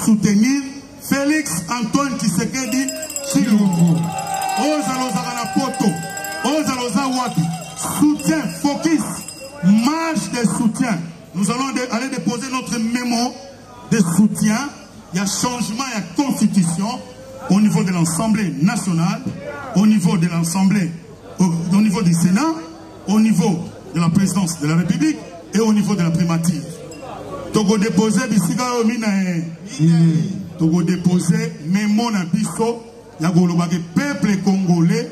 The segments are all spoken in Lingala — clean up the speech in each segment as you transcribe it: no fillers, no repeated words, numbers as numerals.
soutenir Félix Antoine Tshisekedi Tshilombo. Ozaloza na poto, Ozaloza wapi. Soutien, focus, marche de soutien. Nous allons aller déposer notre mémo de soutien. Il y a changement, il y a constitution au niveau de l'Assemblée nationale, au niveau de l'Assemblée, au niveau du Sénat, au niveau de la présidence de la République et au niveau de la primature. Togo déposer bisiga minae. Togo déposer mémo na biso ya golobake peuple congolais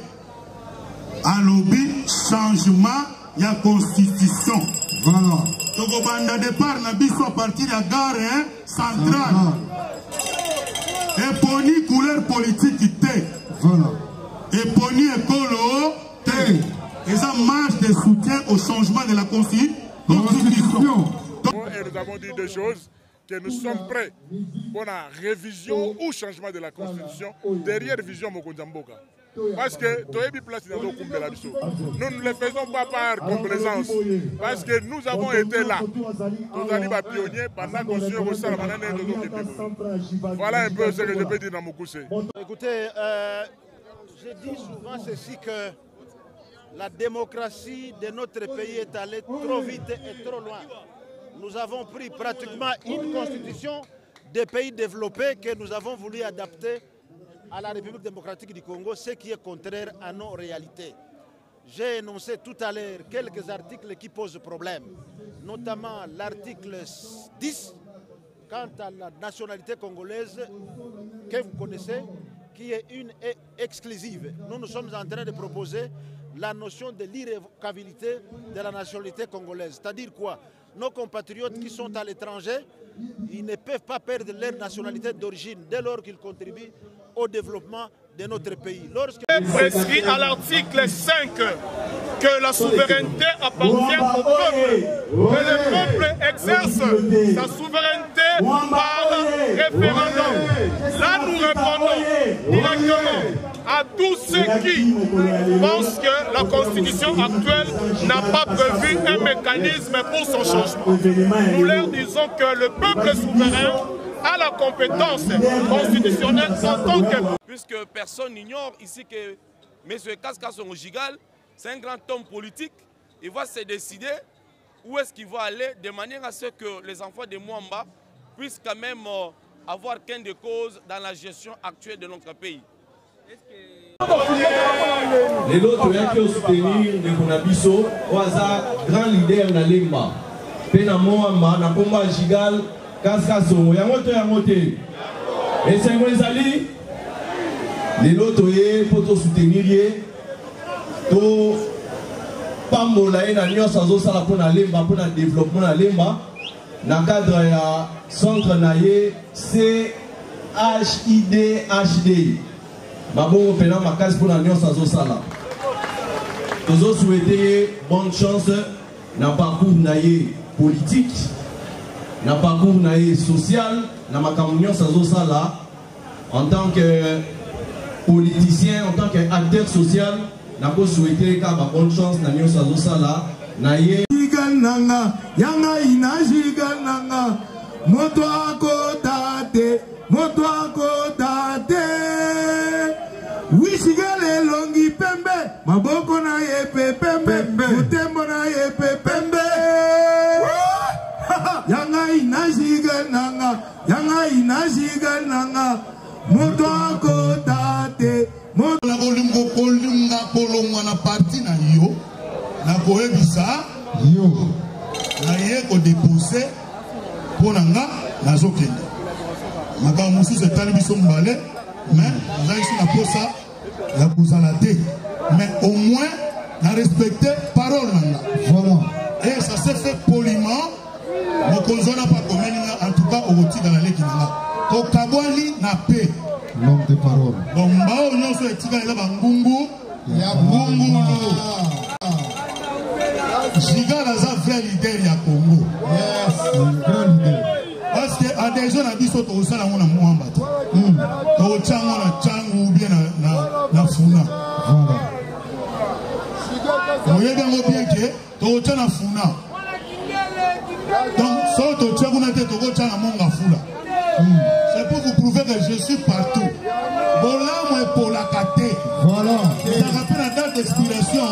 à lobby changement ya constitution. Voilà. Togo banda départ na biso à partir de la gare centrale. Et poni couleur politique té. Voilà. Et poni écolo té. Et ça marche de soutien au changement de la constitution. Et nous avons dit deux choses, que nous sommes prêts pour la révision ou changement de la constitution derrière révision Mokonzamboka. Parce que nous ne le faisons pas par complaisance, parce que nous avons été là. Nous avons été pionniers pendant qu'on s'est voilà un peu ce que je peux dire dans mon coussé. Écoutez, je dis souvent ceci que la démocratie de notre pays est allée trop vite et trop loin. Nous avons pris pratiquement une constitution des pays développés que nous avons voulu adapter à la République démocratique du Congo, ce qui est contraire à nos réalités. J'ai énoncé tout à l'heure quelques articles qui posent problème, notamment l'article 10, quant à la nationalité congolaise que vous connaissez, qui est une et exclusive. Nous sommes en train de proposer la notion de l'irrévocabilité de la nationalité congolaise. C'est-à-dire quoi? Nos compatriotes qui sont à l'étranger, ils ne peuvent pas perdre leur nationalité d'origine dès lors qu'ils contribuent au développement de notre pays. Il est prescrit à l'article 5 que la souveraineté appartient au peuple, que le peuple exerce sa souveraineté par référendum. Là, nous répondons directement à tous ceux qui pensent que la constitution actuelle n'a pas prévu un mécanisme pour son changement. Nous leur disons que le peuple souverain a la compétence constitutionnelle en tant que... Puisque personne n'ignore ici que M. Kaska Songojigal, c'est un grand homme politique, il va se décider où est-ce qu'il va aller de manière à ce que les enfants de Mwamba puissent quand même avoir gain de cause dans la gestion actuelle de notre pays. Les autres qui ont soutenu le Konabiso, grand leader na Lemba. Pena Mwamba, na Komba Jigal, Kaska Songo, Yamote. Et c'est moi Zali. Les autres pour te soutenir, to pambola na nyo sazo sala pour na Lemba, pour na développement na Lemba, na cadre ya centre na ye CHIDHD. Babo pena makas pour la nyo sazo sala. Tozo souhaiter bonne chance na parcours na ye politique, na parcours na ye social, na makamunyo sazo sala en tant que politicien, en tant qu'acteur social, n'a pas souhaité qu'à bonne chance na nyo sazo sala na ye nanga yanga ina nanga moto akotate wishigale longi pembe maboko na ye pembe mutembo na ye pembe yanga ina nanga moto akotate na bolingo kolinga kolongwa na parti na yo na koyebisa yo na ye ko déposer pona nga nazokende makambo mosusu etali biso mbale mais nazali so na posa ya kozala te mais au moins na respecter parole na nga voilà et ça s'est fait poliment mokonzi wana pa komeninga en tout cas okotika na leki na nga tokabwani na pe l'homme de parole bon mbao nyonso etikalela bangungu ya ngungu Jigal aza vrai leader ya Congo. Yes, grand leader. Parce que à des gens a dit ça au salon on a Mwamba. Au chango na chango ou bien na funa. Voilà. Vous bien que au chango na funa. Donc ça au chango na tête au chango monga fula. C'est pour vous prouver que je suis partout. Bolam est pour la caté. Voilà. Ça rappelle la date d'expiration.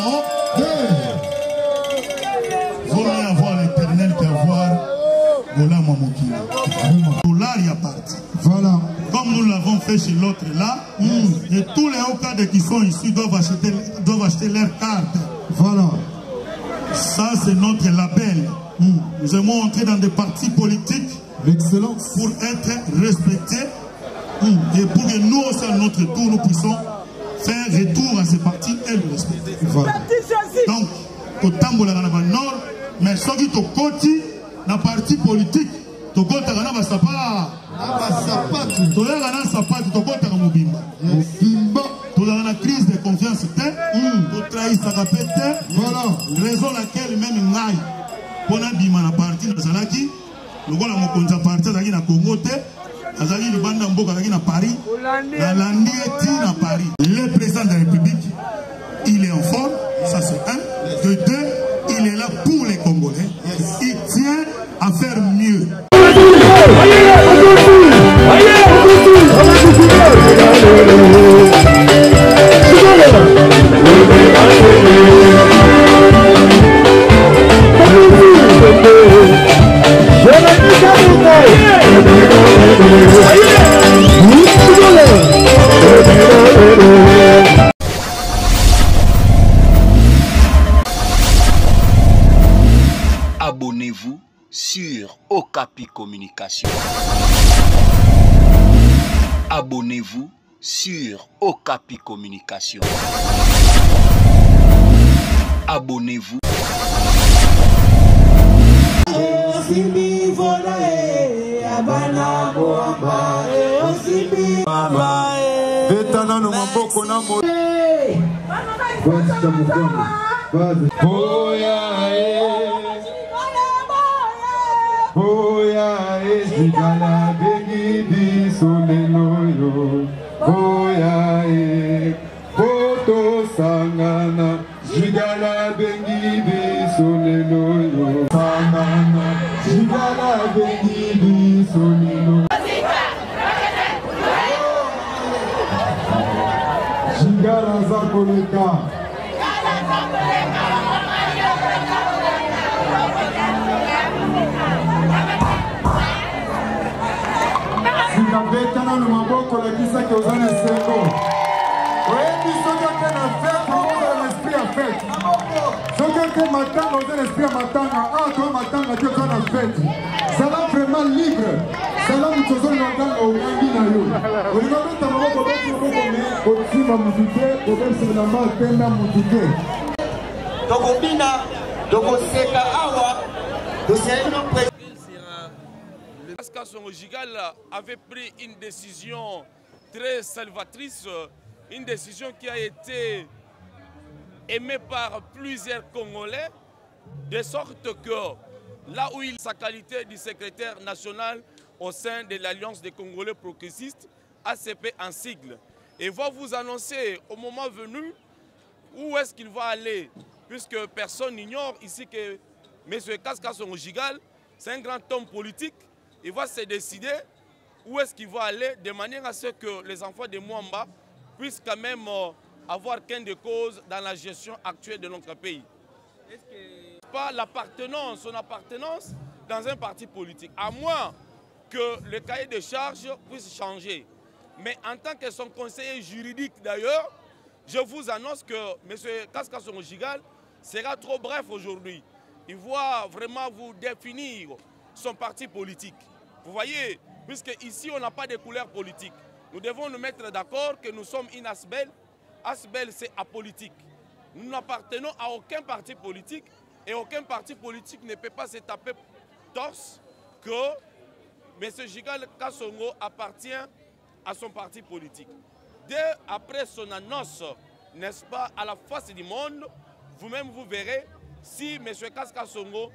Vaut mieux avoir l'éternel qu'avoir Bolam Mokina. Dollar y a parti. Voilà. Comme nous l'avons fait chez l'autre là, et tous les hauts cadres qui sont ici doivent acheter leur carte. Voilà. Ça, c'est notre label. Nous aimons entrer dans des partis politiques. L'excellence. Pour être respectés et pour que nous aussi à notre tour nous puissions faire retour à ces partis et le respecter. Voilà. Donc, au Tambola dans le nord, mais ceux qui ont côté dans le parti politique, tu as un sapatu, tu as un mobimba. Tu as une crise de confiance, tu trahis sa capette. Voilà. Raison laquelle même Ngaï, pour un bima na parti de Zalaki, le gars a mon parti à la Congo, Azali le banda mboka à Paris, la Landieti à Paris. Le président de la République, il est en forme, ça c'est un. De deux, il est là pour les Congolais. Il tient à faire mieux. Abonnez-vous sur Okapi Communication. Abonnez-vous sur Okapi Communication. Abonnez-vous. Oya ezikala bengi biso lelo yo. Oya poto sangana zigala bengi biso lelo yo. Sangana zigala bengi biso lelo. Zigala zakoleka. Betana no maboko la kisa que osana seko. Oyebi soka ke na fête, on a l'esprit à fête. Soka ke matanga, on a l'esprit à matanga. Ah, toi matanga, tu es en fête. Ça va vraiment libre. Ça va nous faisons l'organe au Nandi na yo. On va mettre maboko beti maboko mais au tima mutike, au besi na ma penda mutike. Donc bina, donc seka awa, donc c'est un président. Son Gigal avait pris une décision très salvatrice, une décision qui a été aimée par plusieurs Congolais, de sorte que là où il a sa qualité de secrétaire national au sein de l'Alliance des Congolais progressistes, ACP en sigle, et va vous annoncer au moment venu où est-ce qu'il va aller, puisque personne n'ignore ici que M. Kaska Son Gigal, c'est un grand homme politique. Il va se décider où est-ce qu'il va aller de manière à ce que les enfants de Mwamba puissent quand même avoir gain de cause dans la gestion actuelle de notre pays. Est-ce que pas l'appartenance, son appartenance dans un parti politique, à moins que le cahier de charges puisse changer. Mais en tant que son conseiller juridique d'ailleurs, je vous annonce que M. Kaska Son Gigal sera trop bref aujourd'hui. Il va vraiment vous définir son parti politique. Vous voyez, puisque ici on n'a pas de couleur politique, nous devons nous mettre d'accord que nous sommes une ASBEL. ASBEL c'est apolitique. Nous n'appartenons à aucun parti politique et aucun parti politique ne peut pas se taper torse que M. Gigal Kassongo appartient à son parti politique. Dès après son annonce, n'est-ce pas, à la face du monde, vous-même vous verrez si M. Kassongo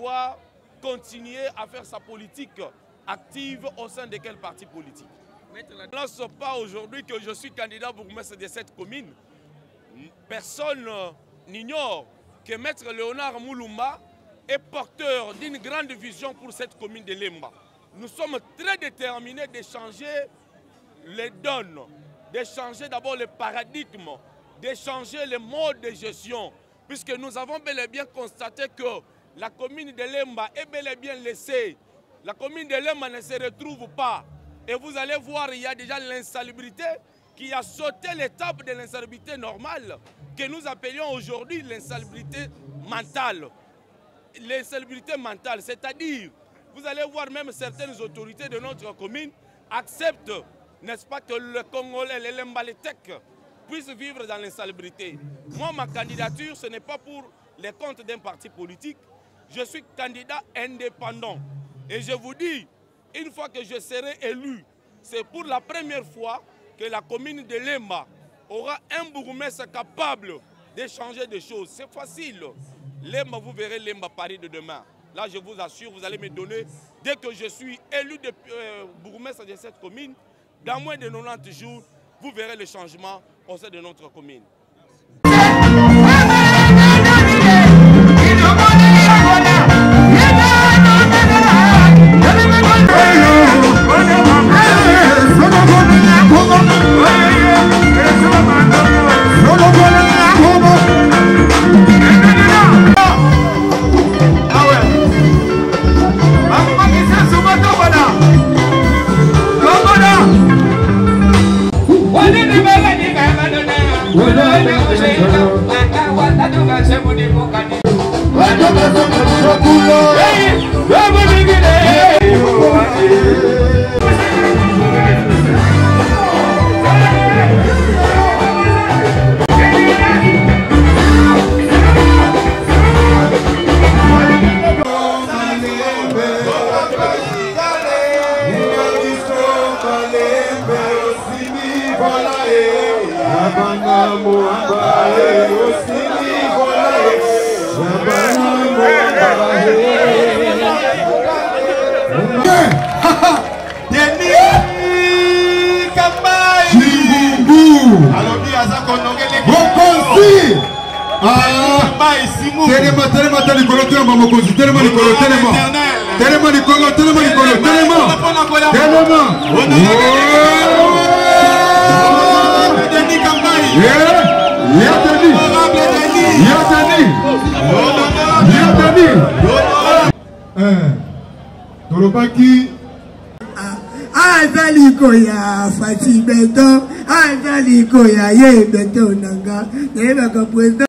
va continuer à faire sa politique active au sein de quel parti politique. Je ne sais pas aujourd'hui que je suis candidat bourgmestre de cette commune. Personne n'ignore que Maître Léonard Moulumba est porteur d'une grande vision pour cette commune de Lemba. nous sommes très déterminés de changer les donnes, de changer d'abord le paradigme, de changer le mode de gestion, puisque nous avons bel et bien constaté que la commune de Lemba est bel et bien laissée. La commune de Lemba ne se retrouve pas. Et vous allez voir, il y a déjà l'insalubrité qui a sauté l'étape de l'insalubrité normale, que nous appelions aujourd'hui l'insalubrité mentale. L'insalubrité mentale, c'est-à-dire, vous allez voir même certaines autorités de notre commune acceptent, n'est-ce pas, que le Congolais, les Lembalétèques, puissent vivre dans l'insalubrité. Moi, ma candidature, ce n'est pas pour les comptes d'un parti politique. Je suis candidat indépendant. Et je vous dis, une fois que je serai élu, c'est pour la première fois que la commune de Lemba aura un bourgmestre capable de changer des choses. C'est facile. Lemba, vous verrez Lemba Paris de demain. Là, je vous assure, vous allez me donner, dès que je suis élu de bourgmestre de cette commune, dans moins de 90 jours, vous verrez le changement au sein de notre commune. Azalikoya Fati Beto, Azalikoya Ye Beto Nanga, Neva Kapuesta.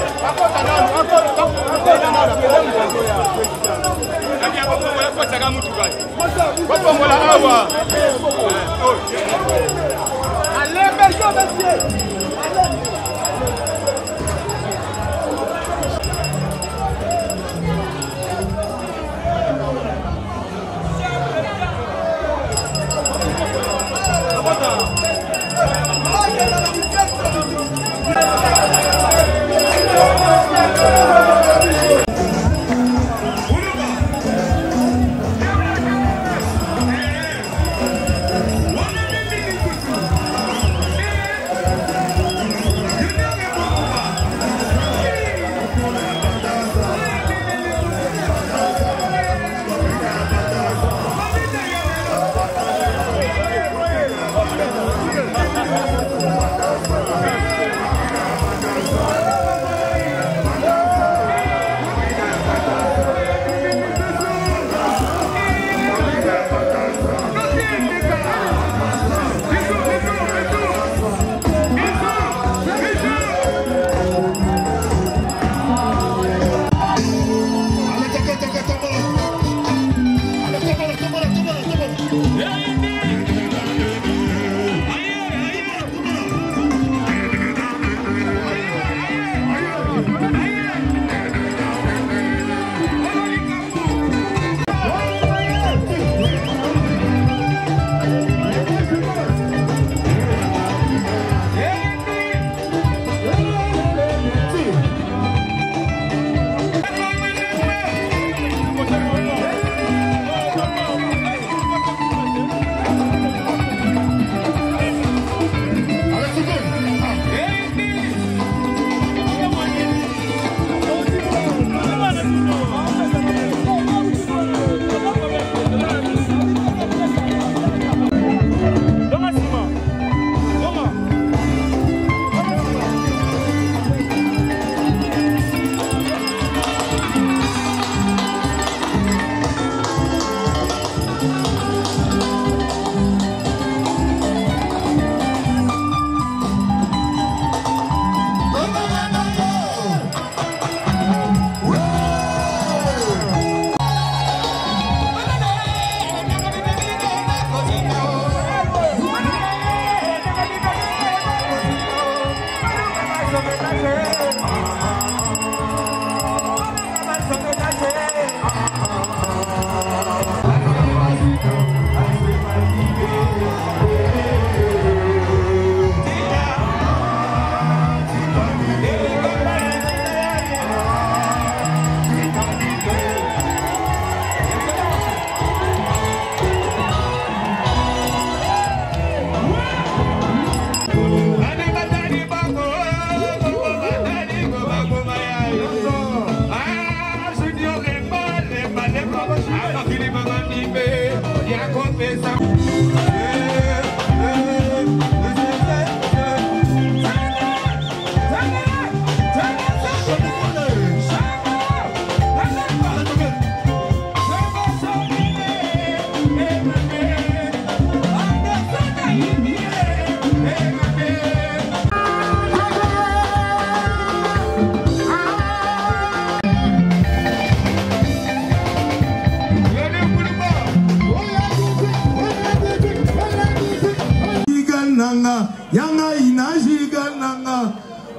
nanga, yanga inajiga nanga,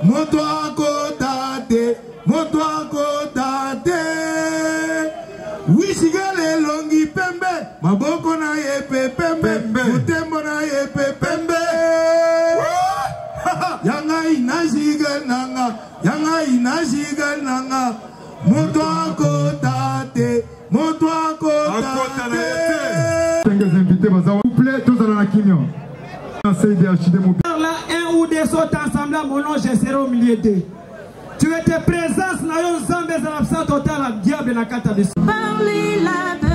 moto akotate, moto akotate. Wishigale longi pembe, maboko na yepe pembe, mutembo na yepe pembe. Yanga inajiga nanga, yanga inajiga nanga, moto akotate, moto akotate. Là, un ou des autres ensemble, mon nom, je serai au milieu d'eux. Tu étais présence, là, on s'en met à l'absence totale, la diable et la catastrophe. Parlez là-dedans.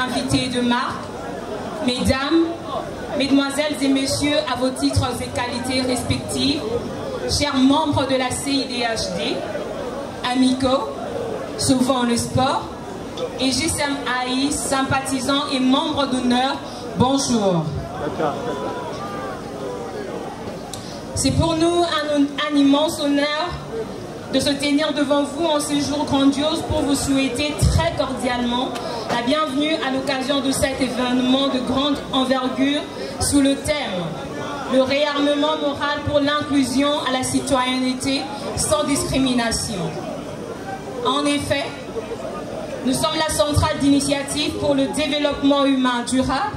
Invités de marque, mesdames, mesdemoiselles et messieurs, à vos titres et qualités respectifs, chers membres de la CIDHD, amicaux, souvent le sport, et GSM AI, sympathisants et membres d'honneur, bonjour. C'est pour nous un immense honneur de se tenir devant vous en ce jour grandiose pour vous souhaiter très cordialement la bienvenue à l'occasion de cet événement de grande envergure sous le thème « Le réarmement moral pour l'inclusion à la citoyenneté sans discrimination ». En effet, nous sommes la centrale d'initiative pour le développement humain durable,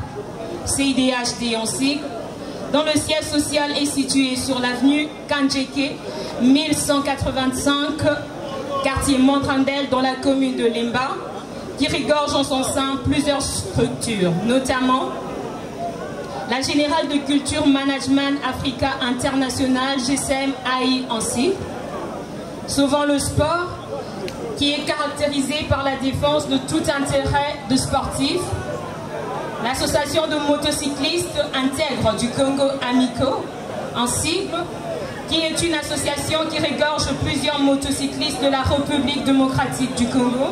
CIDHD en sigle, dont le siège social est situé sur l'avenue Kandjeke, 1185, quartier Montrandel, dans la commune de Lemba, qui regorge en son sein plusieurs structures, notamment la Générale de Culture Management Africa International, GSM AI en sigle, souvent le sport, qui est caractérisé par la défense de tout intérêt de sportifs, l'association de motocyclistes intègre du Congo Amico, en sigle, qui est une association qui regorge plusieurs motocyclistes de la République démocratique du Congo,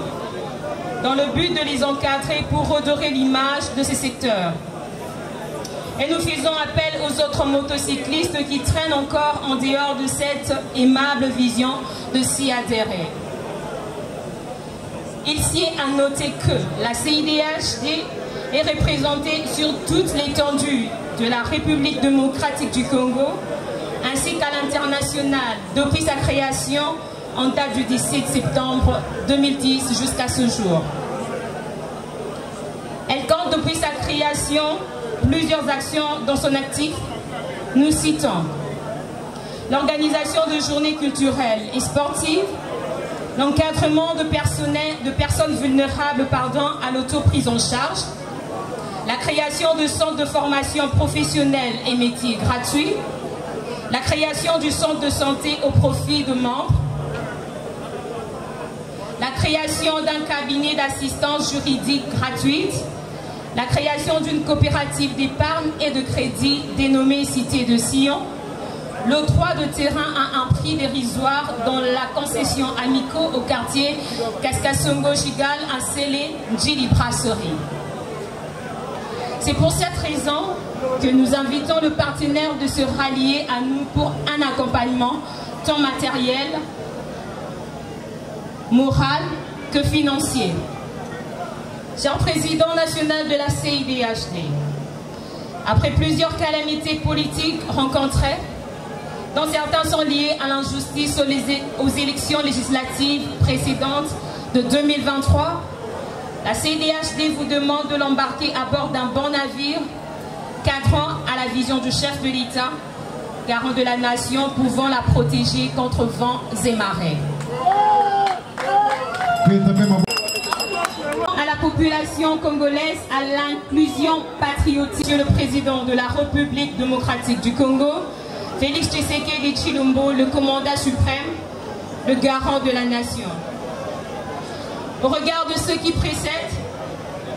dans le but de les encadrer pour redorer l'image de ces secteurs. Et nous faisons appel aux autres motocyclistes qui traînent encore en dehors de cette aimable vision de s'y adhérer. Il s'y est à noter que la CIDHD est représentée sur toute l'étendue de la République démocratique du Congo, ainsi qu'à l'international depuis sa création en date du 17 septembre 2010 jusqu'à ce jour. Elle compte depuis sa création plusieurs actions dans son actif. Nous citons l'organisation de journées culturelles et sportives, l'encadrement de personnes vulnérables à l'auto-prise en charge, la création de centres de formation professionnelle et métiers gratuits, la création du centre de santé au profit de membres, la création d'un cabinet d'assistance juridique gratuite, la création d'une coopérative d'épargne et de crédit dénommée Cité de Sion, l'octroi de terrain à un prix dérisoire dans la concession Amico au quartier Kaskasongo-Chigal à Sélé, Djili Brasserie. C'est pour cette raison que nous invitons le partenaire de se rallier à nous pour un accompagnement tant matériel, moral que financier. Cher président national de la CIDHD, après plusieurs calamités politiques rencontrées, dont certains sont liés à l'injustice aux élections législatives précédentes de 2023, la CIDHD vous demande de l'embarquer à bord d'un bon navire cadrant à la vision du chef de l'État, garant de la nation, pouvant la protéger contre vents et marées. À la population congolaise, à l'inclusion patriotique, Monsieur le Président de la République démocratique du Congo, Félix Tshisekedi Tshilombo, le commandant suprême, le garant de la nation. Au regard de ce qui précède,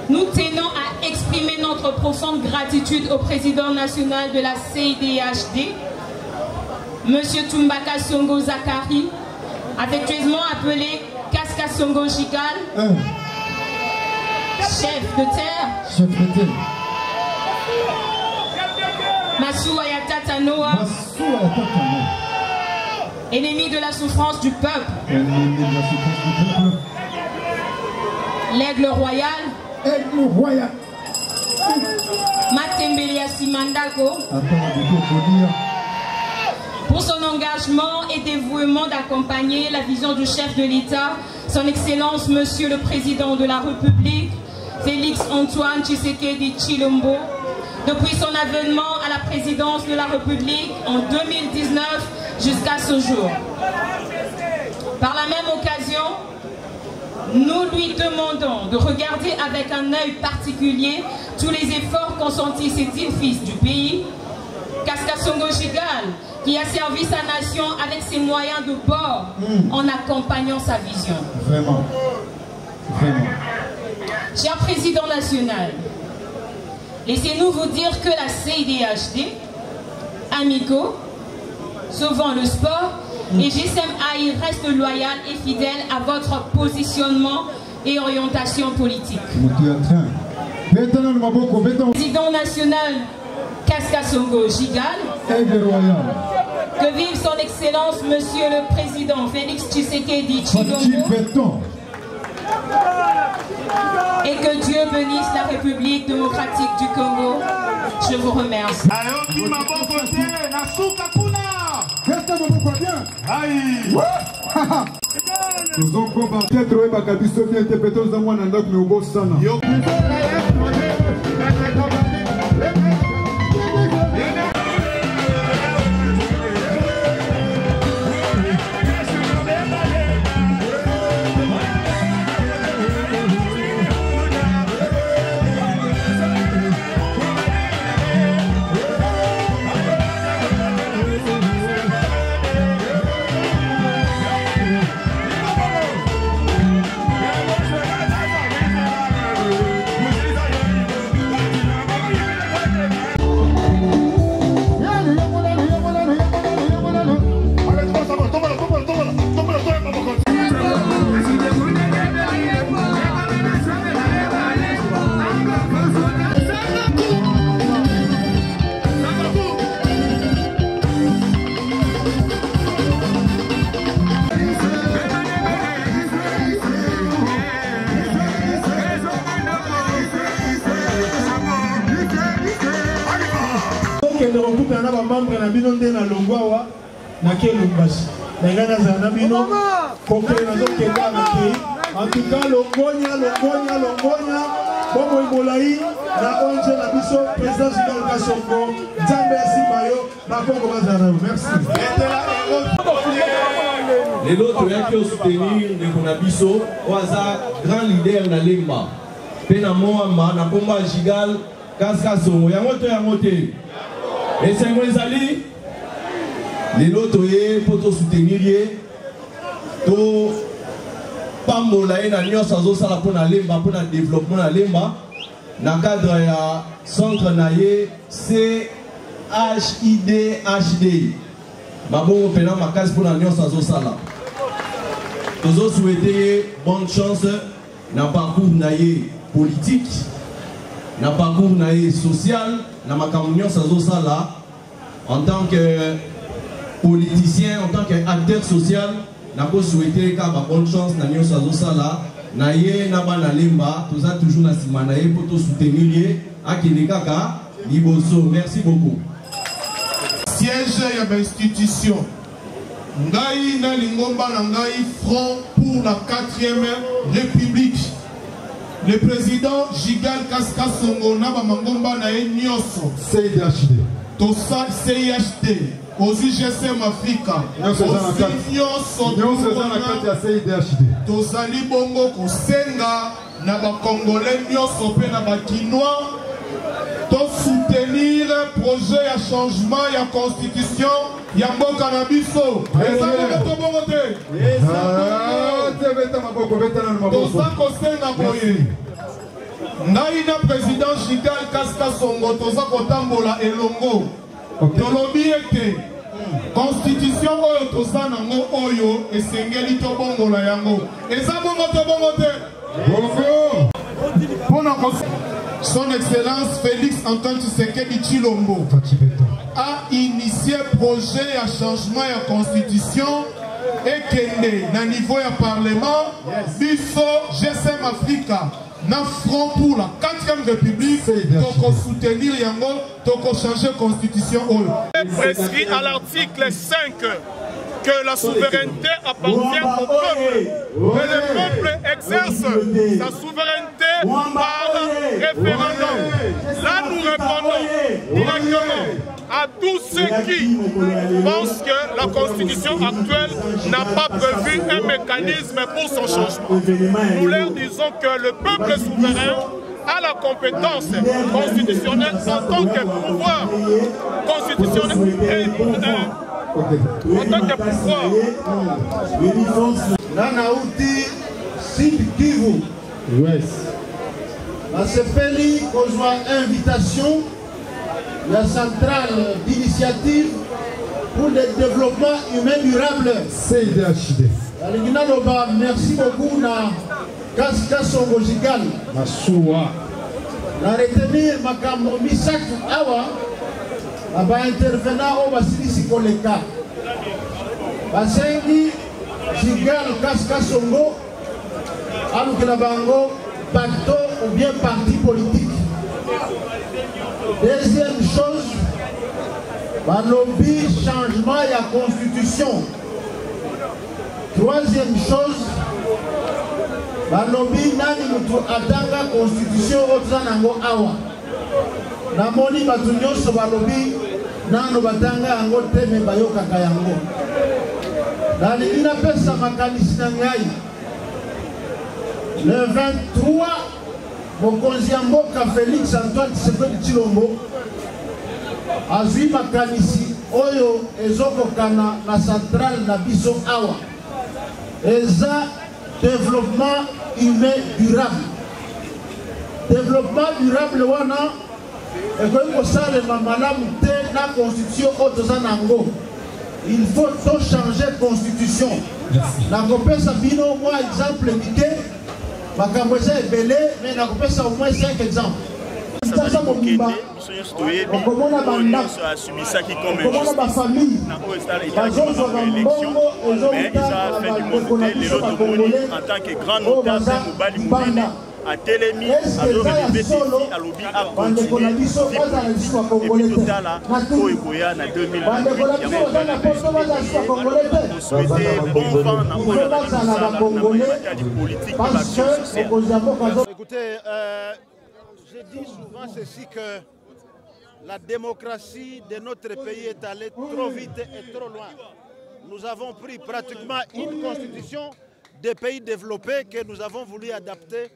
nous tenons à exprimer notre profonde gratitude au président national de la CIDHD Monsieur Tumbaka Songo Zakari, affectueusement appelé Kaska Songo Gigal, chef de terre. Massou Ayatata Noah, ennemi de la souffrance du peuple. L'aigle royal. Matembelia Simandako, pour son engagement et dévouement d'accompagner la vision du chef de l'État, son Excellence Monsieur le Président de la République, Félix Antoine Tshisekedi Tshilombo, depuis son avènement à la présidence de la République en 2019 jusqu'à ce jour. Par la même occasion, nous lui demandons de regarder avec un œil particulier tous les efforts consentis ces dignes fils du pays, Kaska Songo Gigal, qui a servi sa nation avec ses moyens de bord en accompagnant sa vision. Vraiment. Cher Président national, laissez-nous vous dire que la CIDHD, Amico, Sauvant le sport, et GSMAI reste loyal et fidèle à votre positionnement et orientation politique. Président national Kaska Songo Gigal, que vive son Excellence Monsieur le Président Félix Tshisekedi Tshilombo, et que Dieu bénisse la République démocratique du Congo. Je vous remercie. En tout cas, Longonia, Bobo Ibolaï, la ONG, la Bisso, président Gigal Kasongo, Djambe Simayo, Bakongo Bazarao. Merci. Les autres qui soutenir de Konabiso, Oaza, grand leader na Lemba. Pena Moama, na Komba Gigal, Kaskaso, Yamote. Et c'est moi, Zali. Les autres pour te soutenir, to pambola na nyonso azosala mpona lemba mpona développement na lemba na cadre ya centre na ye CHIDHD mabongo mpena makasi mpona nyonso azosala tozosouhaite ye bonne chance na parcours na ye politique na parcours na ye social na makambo nyonso azosala en tant que politicien, en tant qu'acteur social. Nous souhaitons une bonne chance na nyonso azosala na ye na bana lemba toza toujours na sima na ye pour te soutenir akende kaka liboso. Merci beaucoup. Siège ya institution ngai na lingomba na ngai front pour la 4e république. Le président Gigal Kasongo na ba mangomba na ye nyonso CIDHD tosa CIHD aussi GSM Africa tozali bongo kosenga na bakongolais nyonso pe na bakinois to soutenir projet ya changement ya constitution ya mboka na biso ezali bongo te toza kosenga boye ngai na président Gigal Kasongo toza kotambola elongo tolobi ete Constitution oyo toza nango oyo esengeli tobongola yango. Eza bongo to bongo te. Bongo. Son Excellence Félix Antoine Tshisekedi Tshilombo a initié projet à changement de constitution et kende na niveau ya parlement biso GSM Africa na front pour la 4e république toko soutenir yango toko changer constitution prescrit à l'article 5 que la souveraineté appartient au peuple et le peuple exerce sa souveraineté par référendum. Là, nous répondons directement à tous ceux qui pensent que la constitution actuelle n'a pas prévu un mécanisme pour son changement. Nous leur disons que le peuple souverain a la compétence constitutionnelle en tant que pouvoir constitutionnel en tant que pouvoir. Nanaouti Sud Kivu. La CPLI reçoit invitation la centrale d'initiative pour le développement humain durable. CIDHD. Merci beaucoup na Kaska Songo Jigal. Masuwa. Na retenir makambo misatu awa aba intervenant au Basilisi Koleka. Basengi Jigal Kaska Songo alukela bango pacto ou bien parti politique. Deuxième chose, balobi changement de la constitution. Troisième chose, balobi nani mutu atanga constitution otsanango awa. Namoni batu nyonso balobi nano batanga yango teme bayokaka yango. Nalingi napesa makanisi na ngai. Le 23, mokonzi ya mboka Félix Antoine Tshisekedi Tshilombo azwi makanisi oyo ezokokana na centrale na biso awa. Eza développement humain durable. Développement durable wana ekoki kosalema malamu te na constitution oyo toza nango. Il faut to changer constitution. Nakopesa bino mwa exemple mike. Makambo eza ebele mais nakopesa au moins 5 exemples. okomona bandako okomona bafamille bazozwa bambongo ezobita bandeko na biso bakongole oyo baza banda atelemi azorelever défi alobi a bandeko na biso bazala biso bakongole te oyo koya na 2020 bandeko na biso bazala poso bazala biso bakongole te souhaiter bon vent na oyo bazala bakongole parce que okonzi ya mboka. Écoutez, je dis souvent ceci que la démocratie de notre pays est allée trop vite et trop loin. Nous avons pris pratiquement une constitution des pays développés que nous avons voulu adapter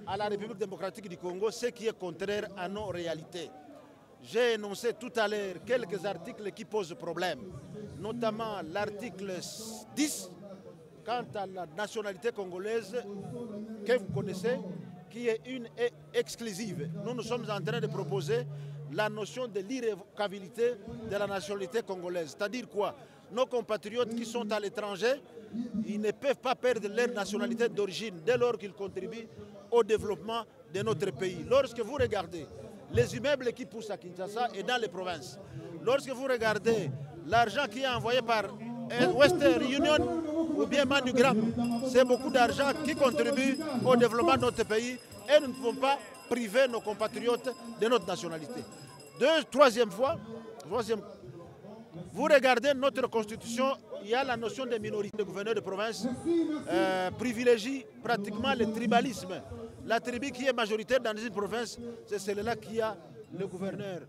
à la République démocratique du Congo, ce qui est contraire à nos réalités. J'ai énoncé tout à l'heure quelques articles qui posent problème, notamment l'article 10, quant à la nationalité congolaise que vous connaissez, qui est une et exclusive. Nous sommes en train de proposer la notion de l'irrévocabilité de la nationalité congolaise. C'est-à-dire quoi? Nos compatriotes qui sont à l'étranger, ils ne peuvent pas perdre leur nationalité d'origine dès lors qu'ils contribuent au développement de notre pays. Lorsque vous regardez les immeubles qui poussent à Kinshasa et dans les provinces, lorsque vous regardez l'argent qui est envoyé par Western Union ou bien MoneyGram, c'est beaucoup d'argent qui contribue au développement de notre pays et nous ne pouvons pas priver nos compatriotes de notre nationalité. Troisième, vous regardez notre constitution, il y a la notion de minorité. Le gouverneur de province privilégie pratiquement le tribalisme. La tribu qui est majoritaire dans une province, c'est celle-là qui a le gouverneur.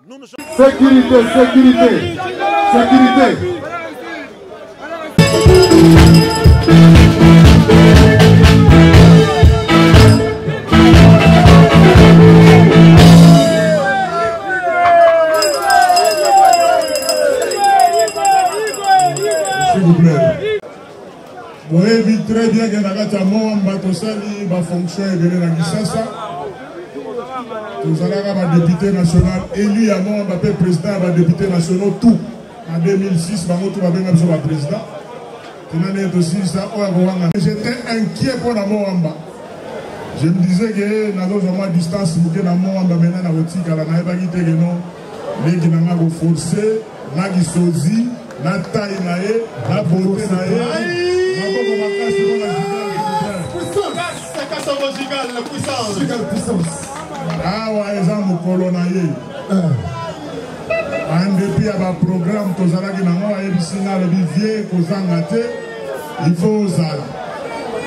Nous sommes... Sécurité, sécurité, sécurité. Vous voyez très bien que la fonction est venue à Kinshasa. Nous allons avoir un député national élu à moi, président, un député national, tout. en 2006, Bamoto va venir sur le président. J'étais inquiet pour la Moamba. Je me disais que dans une distance, je na Moamba maintenant na boutique la na ebagite que non, les qui n'ont pas forcé, na gisozi, na taille na ye, na beauté na ye. La puissance. Ah ouais, ils ont mon colonnaïe. En dépit à un programme, il faut aux Zala.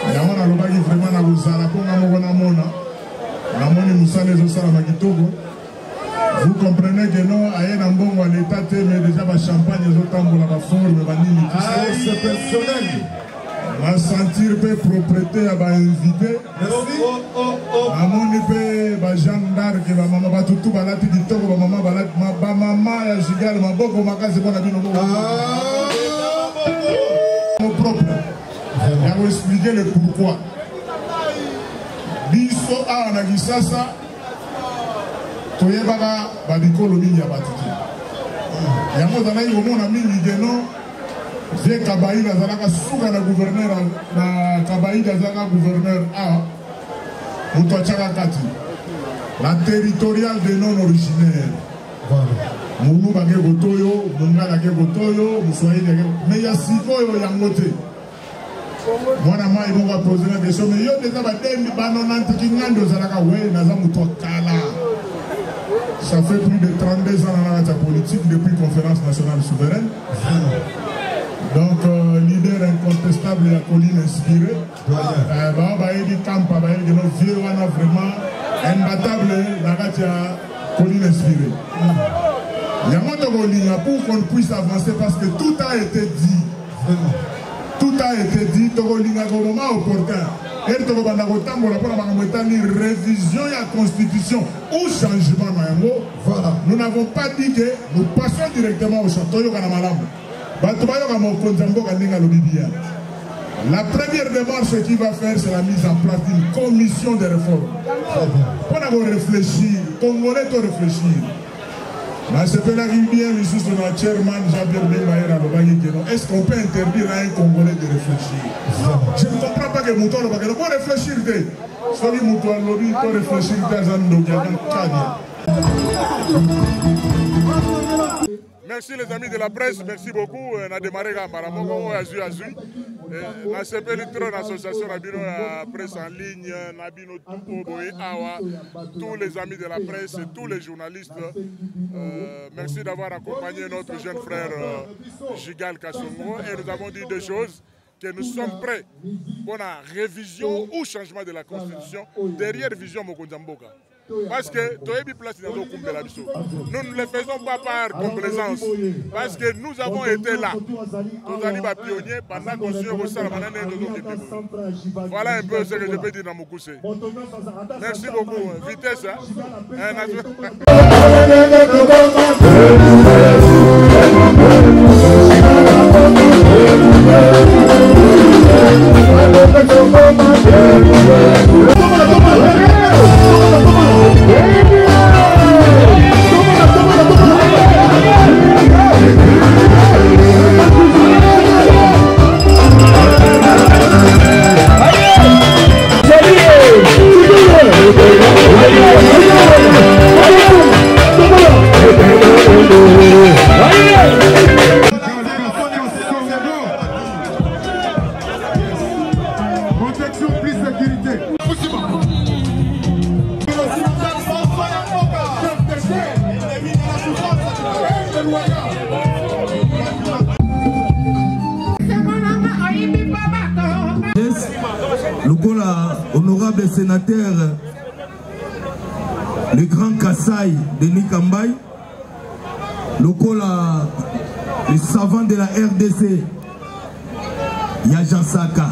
Il y a vraiment aux Zala. Vous comprenez que non, il y a un bon l'état, mais déjà le champagne, les autres pour la forme, c'est personnel. Va sentir peu propriété à invité. Maman peut Jeanne d'Arc, maman va tout balati du top, maman balati ma maman ya Gigal, ma boko ma case bon abi no mon propre. Je vais expliquer le pourquoi. Biso a na gisasa toyebaka babikolo mingi ya batiki. Yango dana yo mona mingi geno. J'ai Kabaïda Zalaka Souga, le gouverneur, Kabaïda Zalaka gouverneur A, Moutouachaka Kati, la territoriale des non-originaires. Mounou Bagé Gotoyo, Munga Bagé Gotoyo, Moussoaï Bagé. Mais il y a Sikoyo Yangote. Moi, je vais poser la question, mais il y a des abandonnés qui n'ont pas Zalaka, ouais, Naza Moutouakala. Ça fait plus de 32 ans dans la politique depuis la conférence nationale souveraine. Donc, leader incontestable de la colline inspirée. Il vraiment imbattable dans la colline inspirée. Il y a pour qu'on puisse avancer parce que tout a été dit. Tout a été dit, au moment opportun. Révision de la Constitution ou changement. Nous n'avons pas dit que nous passons directement au château. La première démarche qu'il va faire, c'est la mise en place d'une commission de réforme. On a réfléchir, Congolais doivent réfléchir. C'est que la rivière, le chairman Jean-Pierre Benbaïra, est-ce qu'on peut interdire à un Congolais de réfléchir? Je ne comprends pas que Mouton ne peut pas réfléchir. Si Mouton peut réfléchir, merci les amis de la presse, merci beaucoup. On a démarré à Maramoko, à Zui. On a CP l'association la presse en ligne, Nabino Tupoboé, Awa, tous les amis de la presse, tous les journalistes. Merci d'avoir accompagné notre jeune frère Gigal Kassongo. Et nous avons dit deux choses, que nous sommes prêts pour la révision ou changement de la Constitution derrière vision Mokonzamboka. Parce que nous ne le faisons pas par complaisance. Parce que nous avons été là. Nous avons été pionniers pendant qu'on s'est voilà un peu ce que je peux dire dans mon coussé. Merci beaucoup. Vitesse. Honorable sénateur, le grand Kassai de Nikambaï, le savant de la RDC, Yajan Saka.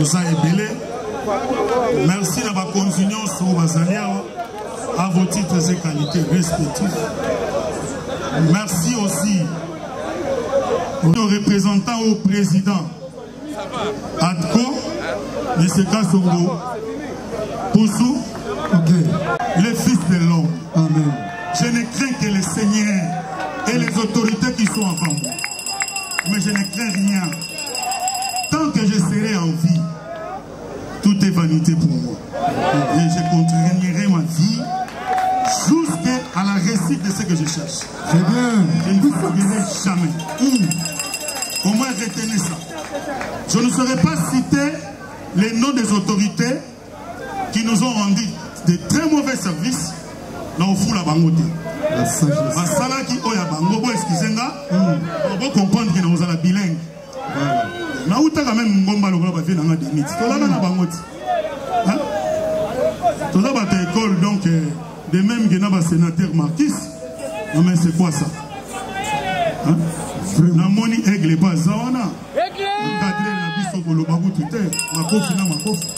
ça est belé. Merci de ma continuance au Bazalia à vos titres et qualités respectifs. Merci aussi aux représentants, au président Adko, M. Kassongo, Poussou, les fils de l'homme. Amen. Je ne crains que le Seigneur et les autorités qui sont avant moi. Mais je ne crains rien. Tant que je serai en vie, tout est vanité pour moi. Et je continuerai ma vie jusqu'à la réussite de ce que je cherche. C'est bien. Je ne fatiguerai jamais. Au moins retenez ça. Je ne saurais pas citer les noms des autorités qui nous ont rendu de très mauvais services dans le fou la bangote. La sagesse. Masala qui oya bango, bo excusez-moi, on peut comprendre que nous sommes bilingues. Na uta quand même ngomba lokolo ba fait na demit. To la na bangote. Hein? To la ba école donc de même que na ba sénateur Marquis. Non mais c'est quoi ça? Hein? Na moni aigle pas zaona. Aigle. Cadre na biso kolo ba kutu te. Makofi na makofi.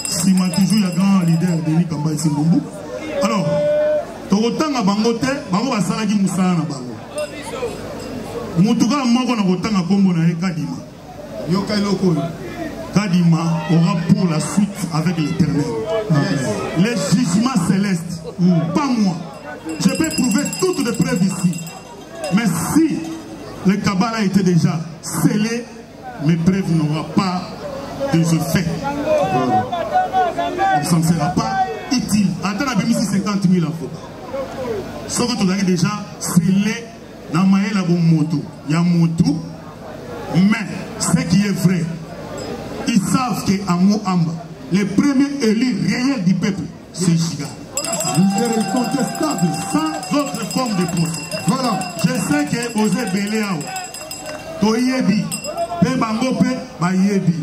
Si ma toujours ya grand leader Denis Kamba Simbumbu. Alors tokotanga bango te, bango basalaki musala na bango. Mutuka moko na kotanga kombo na ye Kadima. Yoka eloko. Kadima aura pour la suite avec l'Éternel. Les jugements célestes, pas moi. Je peux prouver toutes les preuves ici. Mais si le Kabbalah était déjà scellé, mes preuves n'auront pas de effet. Ça ne sera pas utile. Attends, la Bémissi 50 000 enfants. Ce que tu as déjà scellé dans Maël Moto. Il y a Moto. Mais ce qui est vrai, ils savent qu'à Moamba, les premiers élus réels du peuple, c'est Gigal. Leader incontestable. Sans autre forme de procès. Voilà. Je sais que vous êtes Béléao. Toyebi. Pebango pe bayebi.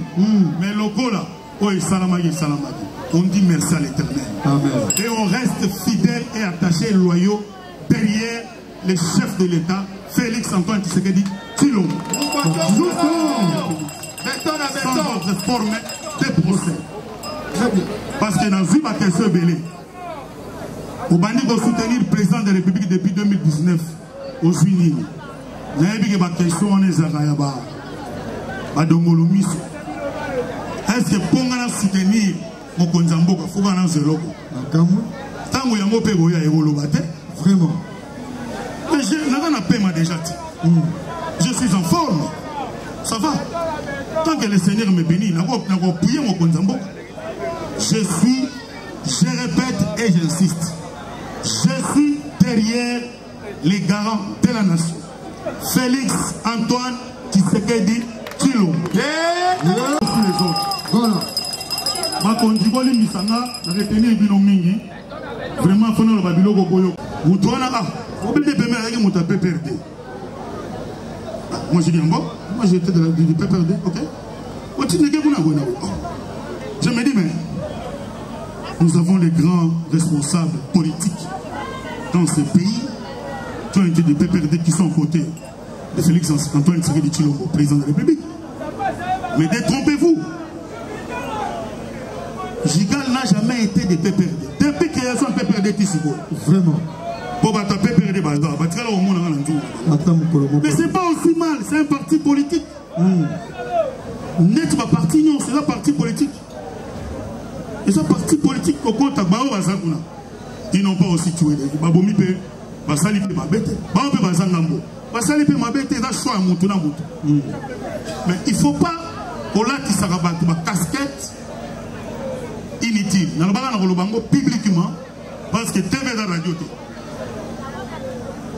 Mais lokola, oh salamagi salamagi. On dit merci à l'Éternel. Amen. Et on reste fidèle et attaché loyaux derrière les chefs de l'État, Félix Antoine Tshisekedi Tshilombo. Sans votre forme de procès. Parce que dans une question belé, au bandit de soutenir le président de la République depuis 2019 aux Unis. Il y a une question on est à Dongolomis. Est-ce que pour soutenir mon Konzamboka, il faut qu'on ait un logo? Tant que yango pe boya evolobate, vraiment. Mais je n'ai pas déjà dit. Je suis en forme. Ça va. Tant que le Seigneur me bénit, n'a pas prié mon Konzamboka. Je répète et j'insiste. Je suis derrière les garants de la nation. Félix Antoine Tshisekedi Tshilombo. Les autres. Voilà. Ma contriboli misanga na retenir bino mingi. Vraiment faut le babilo gogoyo. Mutuana vous pouvez permettre avec muta PPRD. Moi je dis bon, moi j'étais du PPRD, OK? Je me dis mais nous avons les grands responsables politiques dans ce pays qui ont été des PPRD qui sont aux côtés de Félix Antoine Tshisekedi Tshilombo, président de la République. Mais détrompez-vous. Gigal n'a jamais été des PPRD. Depuis qu'il y a son PPRD Tissigo. Vraiment. Pour battre PPRD, mais c'est pas aussi mal, c'est un parti politique. N'est pas parti, non, c'est un parti politique. Et ce parti politique, ils n'ont pas aussi tué. Mais il ne faut pas qu'on ait une casquette inutile. Nous avons publiquement parce que TV dans la radio.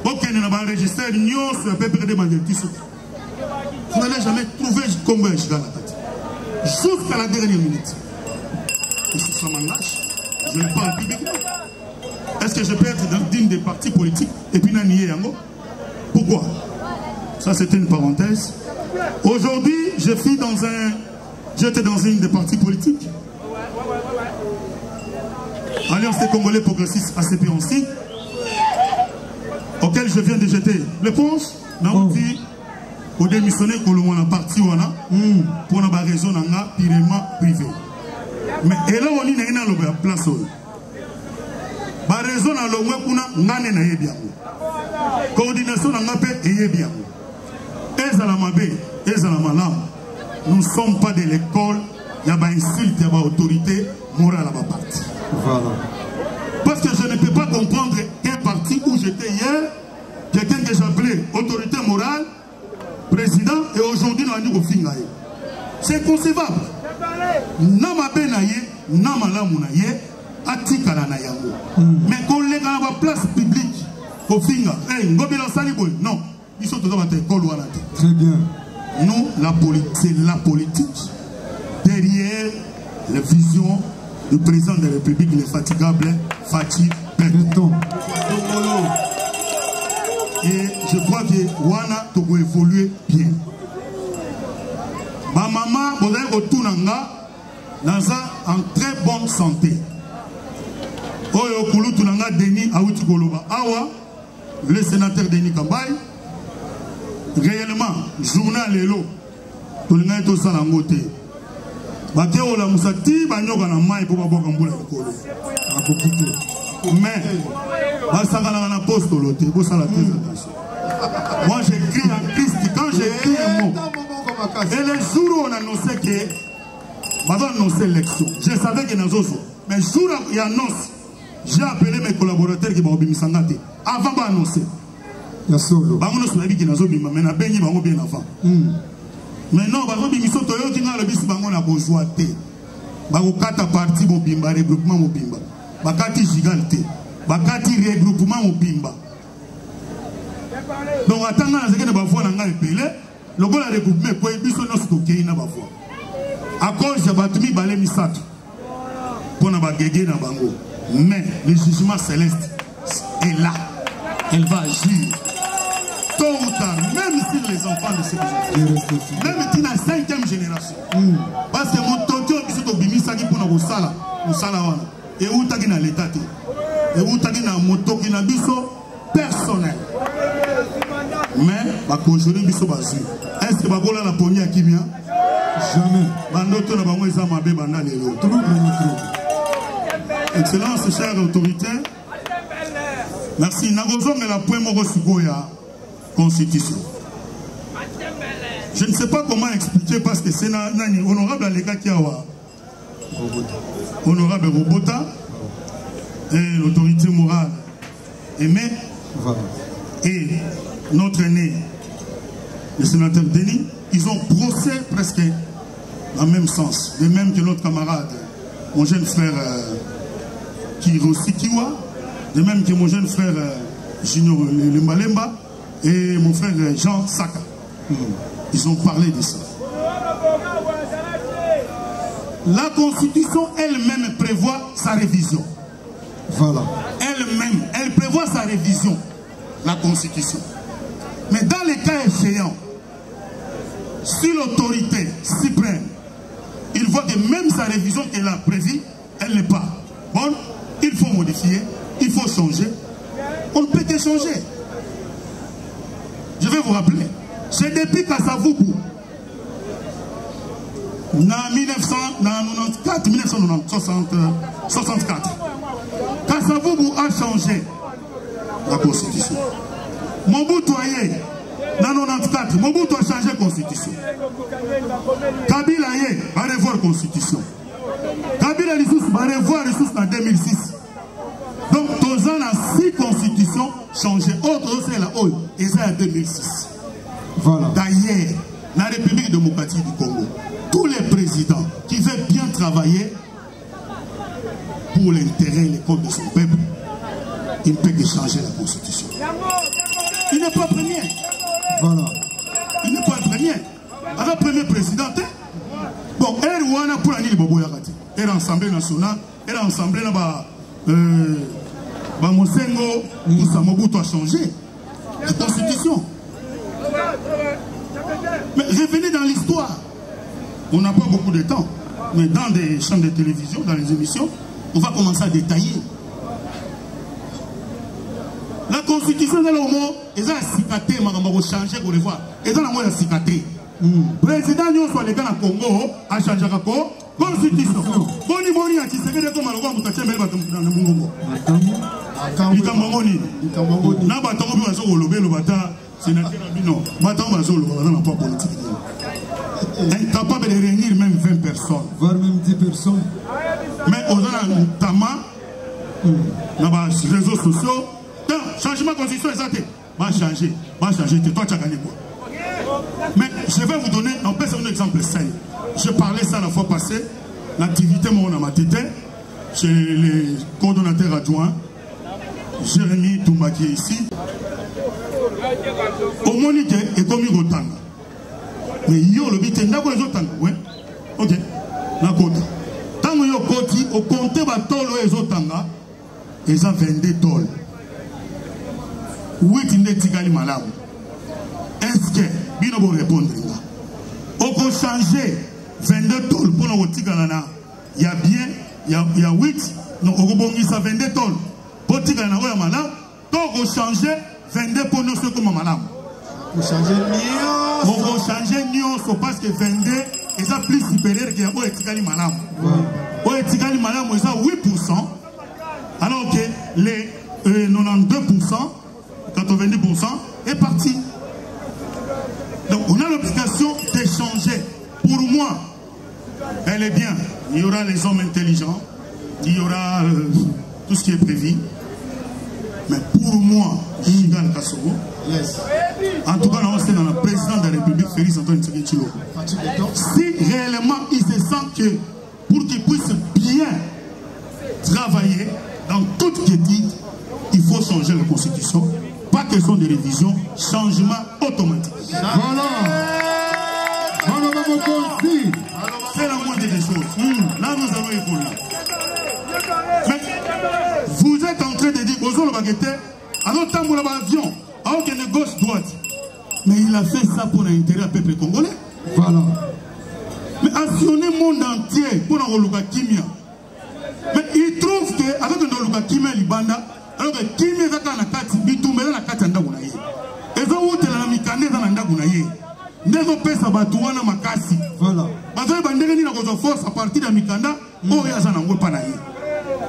Aucun n'a pas enregistré l'union sur le PPRD Mandelti. Vous n'allez jamais trouver comme un giga la tête. Jusqu'à la dernière minute. Et si ça m'engage, je le parle publiquement. Est-ce que je peux être digne des partis politiques et puis n'a nié yango? Pourquoi? Ça c'était une parenthèse. Aujourd'hui, j'étais dans une des partis politiques. Alliance des Congolais progressistes ACP aussi, auquel je viens de jeter l'éponge. Non, dit au démissionner pour le moment parti wana pour na ba raison nga purement privé. Mais et là on est na lo place on. Ba raison na lo kuna ngane na yebia. Coordination nga pe yebia. Ezala mabe, ezala malam. Nous ne sommes pas de l'école, il y a une insulte, il y a une autorité morale à ma partie. Voilà. Parce que je ne peux pas comprendre qu'un parti où j'étais hier, quelqu'un que j'appelais autorité morale, président, et aujourd'hui, nous avons dit c'est inconcevable. Nama benaye, nama lamunaye, atikala na yango. Mais qu'on les a à la place publique, au finga, ngobila saliboy, non, ils sont tous dans l'école ou à la tête. Très bien. Nous, c'est la politique derrière la vision du président de la République, l'infatigable Fatih Berton. Et je crois que Wana doit évoluer bien. Ma maman, vous avez retourné en très bonne santé. Oyo Kulu Tunanga Denis Aouti Goloba Awa, le sénateur Denis Kambaye. Réellement, journal Lelo, tout le monde est au salangote. Bakeo la Moussati, Banyoga na Maï pour Babo Kamboula Kolo. Mais, Basagana na postolote, vous savez très attention. Moi j'écris en Christ, quand j'écris un mot, et le jour où on annonçait que, Baba annonçait l'élection, je savais qu'il y a un autre. Mais le jour où il y a annonce, j'ai appelé mes collaborateurs qui m'ont obéi avant d'annoncer. Mais non, parce que les Toyo qui ont le bis bango na besoin de bango kata parti mobimba regroupement mobimba bakati gigante bakati regroupement mobimba donc attendant à ce que ne ba voir na epele logo la regroupement ko biso no stocké na ba voir à cause de batumi balé misato pona ba gege na bango mais le jugement céleste est là, elle va agir. Tôt ou tard, même si les enfants de cette génération, même si la 5e génération, parce que mon tonton qui est bimisaki pour nous sala, et où t'as gagné l'état, et où t'as gagné moto qui n'a biso personnel. Mais bah conjurer biso basu. Est-ce que bagola la poignée à qui vient? Jamais. Bandoto na bango ezama be banale lo. Excellence, chère autorité. Merci. Nagozong est la point moko sikoya. Constitution. Je ne sais pas comment expliquer parce que c'est honorable Alega Kiawa, honorable Robota et l'autorité morale Aimé et notre aîné, le sénateur Denis, ils ont procès presque dans le même sens, de même que notre camarade, mon jeune frère Kirosi Kiwa, de même que mon jeune frère Junior Lembalemba et mon frère Jean Saka. Ils ont parlé de ça. La Constitution elle-même prévoit sa révision. Voilà. Elle-même, elle prévoit sa révision, la Constitution. Mais dans les cas échéants, si l'autorité suprême, il voit que même sa révision qu'elle a prévue, elle n'est pas bonne, il faut modifier, il faut changer. On ne peut que changer. Je vais vous rappeler, c'est depuis Kasavubu, en 1964, Kasavubu a changé la Constitution. Mobutu Aye, en 1994, Mobutu a changé la Constitution. Kabila Aye, va revoir la Constitution. Kabila Lissous va revoir la ressources en 2006. Donc, tous ans, la 6 constitutions changées. Autre, c'est la haute. Et c'est en 2006. Voilà. D'ailleurs, la République démocratique du Congo, tous les présidents qui veulent bien travailler pour l'intérêt et les comptes de son peuple, il ne peut que changer la constitution. Il n'est pas premier. Voilà. Il n'est pas le premier. Alors, premier président, bon, elle ou on a pour l'année de Bobo Yakati. Elle est l'Assemblée nationale, elle est l'Assemblée là-bas. Mosengo, Mobutu a changé la constitution. Mais revenez dans l'histoire. On n'a pas beaucoup de temps, mais dans des chaînes de télévision, dans les émissions, on va commencer à détailler. La constitution est là au mot, ils ont cicaté, ma maman changer pour le voir. Ils ont la moitié cicaté. Président Nyon soit les gars à Congo, a changé la constitution. Boni a tissé de comme alors vous tâchez même dans le Mungo. Ikamongoni. Na batango bi bazo lobe lo bata sénateur bino. Batango bazo lo bata na pas politique. Incapable de réunir même 20 personnes, voire même 10 personnes. Mais on a notamment dans les réseaux sociaux. Changement de constitution, exact. Va changer. Toi, tu as gagné quoi? Mais je vais vous donner un exemple simple. Je parlais ça la fois passée. L'activité, moi, on a ma tête. Chez les coordonnateurs adjoints. Jérémy Toumba qui est ici. Au Monique est comme il y a mais yo le bité n'a pas les autres. Ouais. Ok. Na côté. Tant que yo côté, au compte batolo les autres. Ils ont 22 dollars. 8 ndetigali malamu. Est-ce que bino bo répondre là? On peut changer 22 dollars pour nos tigalana. Il y a bien, il y a 8, non on peut ça 22 dollars. Pour tigalana oya malamu, donc on changer 22 pour nous ce comme malamu. On changer nuance. On peut changer nuance parce que 22 est ça plus supérieur que o tigali malamu. O tigali malamu est ça 8%. Alors que les 92%, 90% est parti. Donc on a l'obligation d'échanger. Pour moi, elle est bien. Il y aura les hommes intelligents, il y aura tout ce qui est prévu. Mais pour moi, Gigal Kassoro, en tout cas, c'est dans le président de la République, Félix Antoine Tshisekedi Tshilombo. Si réellement il se sent que pour qu'il puisse bien travailler dans toute quiétude, il faut changer la constitution. Pas question de révision, changement automatique. Voilà. C'est la moindre des choses. Là, nous allons évoluer. Mais vous êtes en train de dire, bonjour le baguette, alors tant pour l'avion, alors qu'il y a une gauche-droite. Mais il a fait ça pour l'intérêt du peuple congolais. Voilà. Mais actionner le monde entier pour l'Oluka Kimia. Mais il trouve que, avec l'Oluka Kimia Libanda, alors que Kimia na kati bitumela na kati anda kuna ye. Ezo utela na mikande na anda kuna ye. Nezo pesa batu wana makasi. Voilà. Bazo bandenge ni na kozo force à partir de mikanda, o ya za na ngwe pa na ye.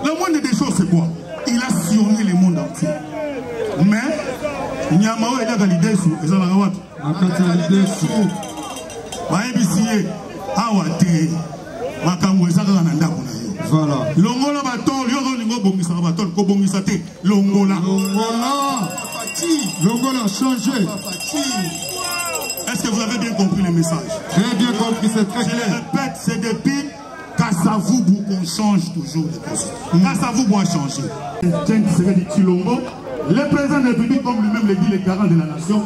La moindre des choses c'est quoi? Il a sillonné le monde entier. Mais nyama o ela galidesu eza na wapi? Akati galidesu. Ba ebisiye awate makambo eza ka na ndako na ye. Voilà. Longola baton, yozo lingo bongisa baton, ko bongisa te. Longola. Longola changé. Est-ce que vous avez bien compris le message? Très bien compris, c'est très clair. Je le répète, c'est depuis Kassavoubou qu'on change toujours les constitutions. Kassavoubou a changé. Le président de la République, comme lui-même le dit, les garants de la nation,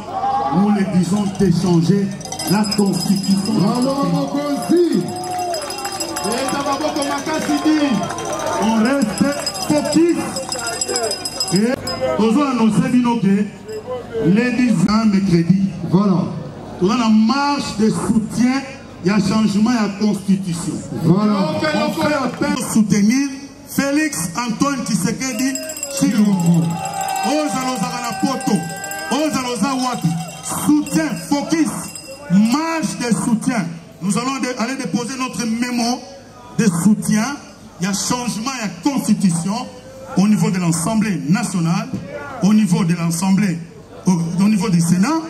nous les disons d'échanger la constitution. On reste focus. Et nous avons annoncé que les 10 ans mercredi. Voilà. Nous avons la marche de soutien. Il y a changement à la constitution. Voilà. On fait appel à soutenir Félix Antoine Tshisekedi Tshilombo. Soutien, focus, marche de soutien. Nous allons aller déposer notre mémo de soutien. Il y a changement à la constitution au niveau de l'Assemblée nationale, au niveau de l'Assemblée, au niveau du Sénat,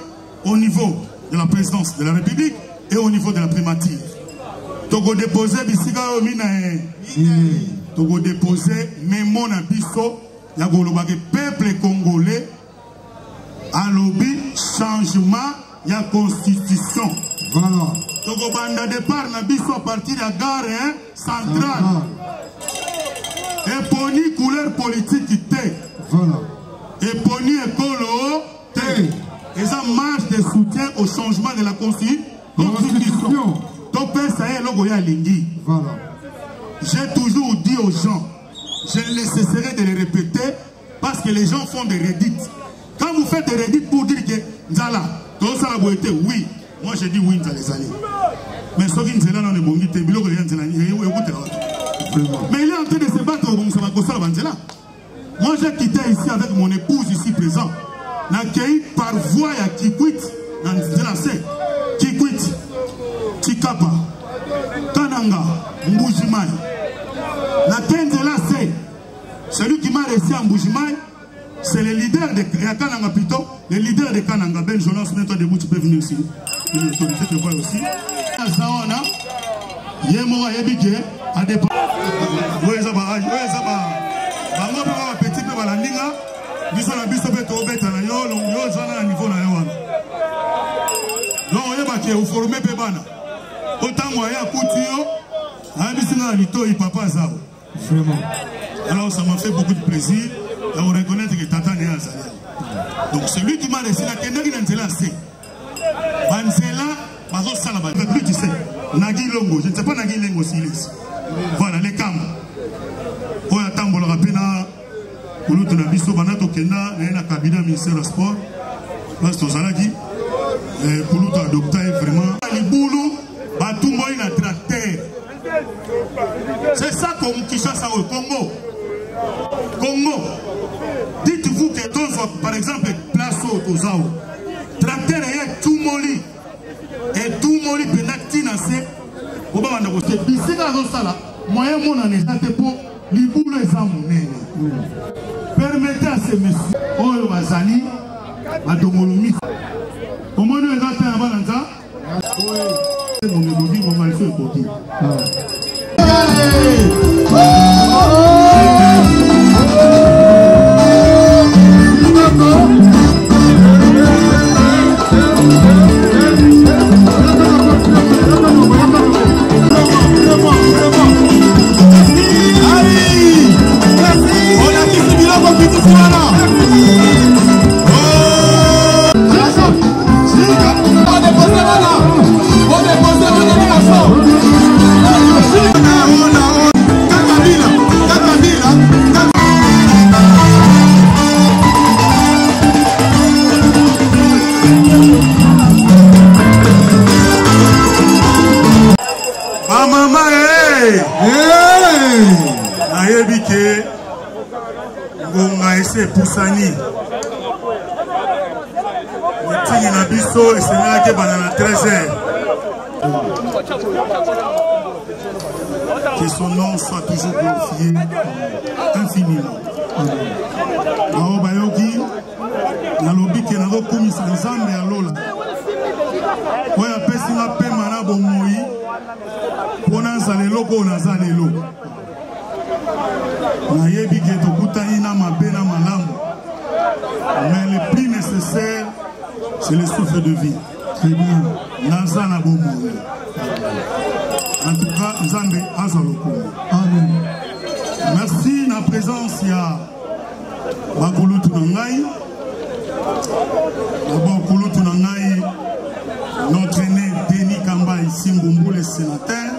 au niveau de la présidence de la République et au niveau de la primature. Togo déposer bisiga Togo déposer mémo na biso ya golobake peuple congolais a lobby changement ya constitution. Voilà. Togo banda départ na biso à partir de la gare centrale. Et poni couleur politique té. Voilà. Et poni écolo té. Et ça marche de soutien au changement de la constitution. Donc ça est logo ya lingi. Voilà. J'ai toujours dit aux gens, je ne cesserai de le répéter parce que les gens font des rédits. Quand vous faites des rédits pour dire que Nzala, tout ça la beauté, oui. Moi je dis oui, Nzala les années. Mais ce qui Nzala dans le monde, mais il est en train de se battre au Nzala. Moi j'ai quitté ici avec mon épouse ici. ici présent. N'accueilli par voie à Kikwit, dans la C. Kikwit, Chikapa, Kananga, Mbujimai. La Tenzela C. Celui qui m'a laissé à Mbujimai, c'est le leader de Kananga plutôt, le leader de Kananga. Ben Jonas, mets-toi debout, tu peux venir ici. L'autorité te voit aussi. Zaona, Yemo Yebike, à départ. Bango ba petit pe bala ndinga biso na biso pe to beta na yo yo zana na niveau na yo wana donc oyeba ke uforme pe bana otango ya kuti yo abisinga litoi papa zao vraiment. Alors ça m'a fait beaucoup de plaisir de vous reconnaître que tata ne azali donc celui qui m'a laissé la kendaki na nzela c'est banzela bazo sala ba plus tu sais nagi longo je ne sais pas nagi lengo silis voilà les camps. Pour attendre le rapina, pour nous donner biso banato kenda, na cabinet ministère du sport, parce que Zalagi, pour nous adopter vraiment. Les boulot, tout le monde a tracteur. C'est ça comme qui chasse au Congo. Congo. Dites-vous que par exemple, place au Zao, tracteur est tout molli et tout molli penacti nassé. Au bas de côté, ici dans ce sala, moyen mon année, ça te pour. Liboulou est amoureux. Permettez à ces messieurs, Oyo Bazali, Adomolomi. Au moins, nous avons fait un balanza. C'est mon égoïsme, mon mal fait pour qui. Poussani Tini Nabiso et c'est que banana 13h que son nom soit toujours glorifié infiniment. Bao Bayogi Nalobi ke nako komisa nzambe ya lola oya pesi na pe mana bomoi pona zalelo ko na zalelo nayebi ke tokutani na mabe na malamu mais le plus nécessaire c'est le souffle de vie. Très bien. Naza na bomoi. En tout cas, Nzambe azaloko. Amen. Merci na présence ya Bakulutu Nangai. D'abord Kulutu Nangai, notre aîné Denis Kamba ici Mbumbu, le sénateur,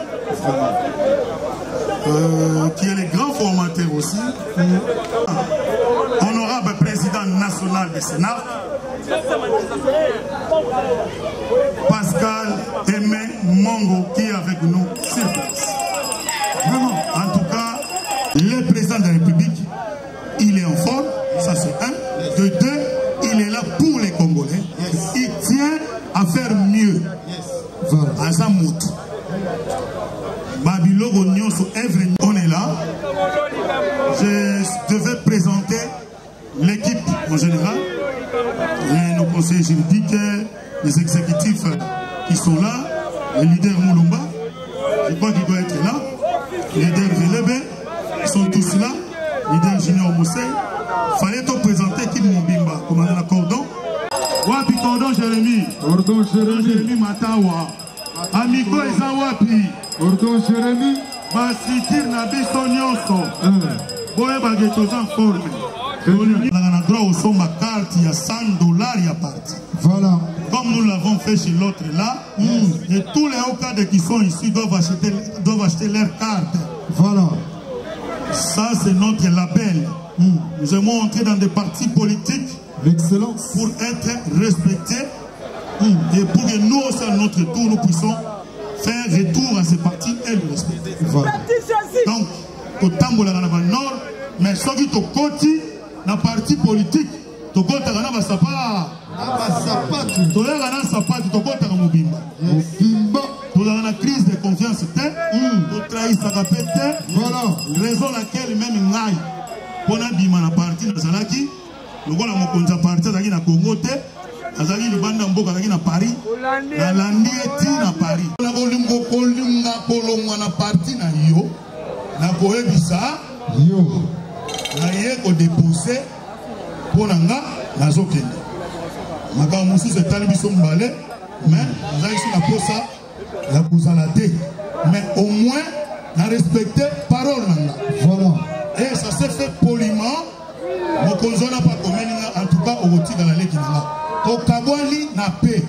qui est le grand formateur aussi. Honorable président national du Sénat, Pascal Aimé Mongo, qui est avec nous sur place. Vraiment, en tout cas, le président de la République, il est en forme, ça c'est un. De deux, il est là pour les Congolais. Il tient à faire mieux. À sa moute. Babilogo Nyonso Evre, on est là. Je devais présenter l'équipe en général, nos conseillers juridiques, les exécutifs qui sont là, le leader Moulumba, je crois qu'il doit être là, le leader Velebe, ils sont tous là, le leader Junior Moussé. Il fallait te présenter qui Moubimba, commandant la cordon. Wapi cordon Jérémy. Cordon Jérémy Matawa. Amigo Eza Wapi. Cordon Jérémy. Basitir Nabiso Nyonso. Boye Bagetoza en forme. On a droit au son ma carte, il y a $100 à partir. Voilà. Comme nous l'avons fait chez l'autre là, et tous les hauts cadres qui sont ici doivent acheter leur carte. Voilà. Ça, c'est notre label. Nous aimons entrer dans des partis politiques. L'excellence. Pour être respectés. Et pour que nous aussi, à notre tour, nous puissions faire retour à ces partis et le respecter. Voilà. Donc, au Tambola Nord, mais ce qui est au côté, dans le parti politique, tokotaka na basapa toyaka na sapatu tokotaka mobimba tozala na crise de confiance te totrahisaka mpe te raison laquelle même ngai mpo nabima na parti nazalaki lokola mokonzi ya parti azalaki na Congo te azalaki libanda mboka azalaki na Paris nalandi eti na Paris na kolinga kolongwa na parti na yo nakoyebisa yo naye kodepose mpo na nga nazokende makambo mosusu etali biso mbale mais nazalaki na posa ya kozala te mais au moins na respecte parole na nga et ça s'est fait poliment mokonzi wana pa komeli nga en tout cas okotikala leki na nga tokabwani na pe